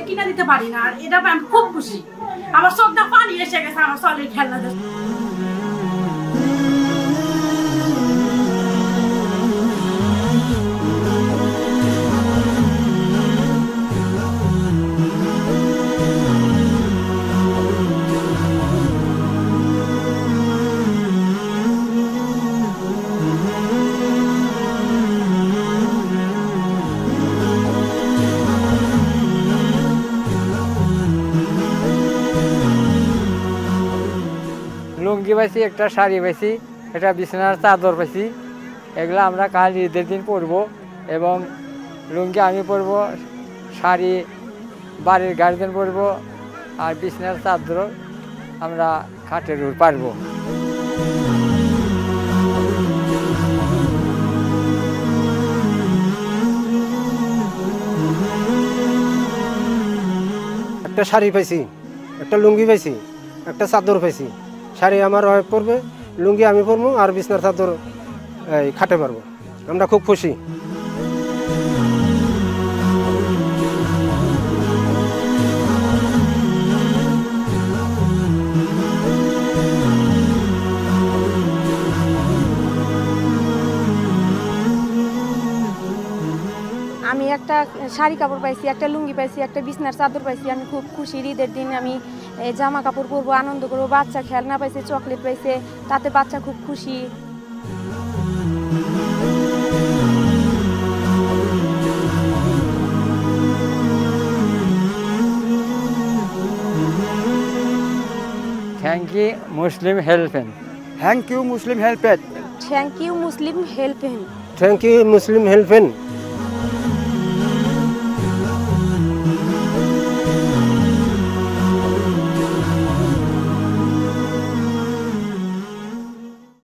কিনা দিতে পারি না, আর এটা আমি খুব খুশি। আমার চোখটা পানি এসে গেছে আমার চলের খেলনা দেখে। লুঙ্গি পাইছি, একটা শাড়ি পাইছি, একটা বিছানার চাদর পাইছি। এগুলো আমরা কাল ঈদের দিন পরবো, এবং লুঙ্গি আমি পরবো, শাড়ি বাড়ির গার্জেন পরবো, আর বিছানার চাদর আমরা খাটের উপর পারবো। একটা শাড়ি পাইছি, একটা লুঙ্গি পাইছি, একটা চাদর পাইছি। শাড়ি আমার পরবে, লুঙ্গি আমি পরবো, আর বিছনার চাদর খাটে পারবো। আমরা খুব খুশি। আমি একটা শাড়ি কাপড় পাইছি, একটা লুঙ্গি পাইছি, একটা বিছনার চাদর পাইছি। আমি খুব খুশি। ঈদের দিন আমি জামা কাপড় পরবো, আনন্দ করবো। বাচ্চা খেলনা পাইছে, চকলেট পাইছে, তাতে বাচ্চা খুব খুশি। থ্যাংক ইউ মুসলিম হেল্পেন। থ্যাংক ইউ মুসলিম হেল্পেন। থ্যাংক ইউ মুসলিম হেল্পেন। Thank you Muslim হেল্পেন।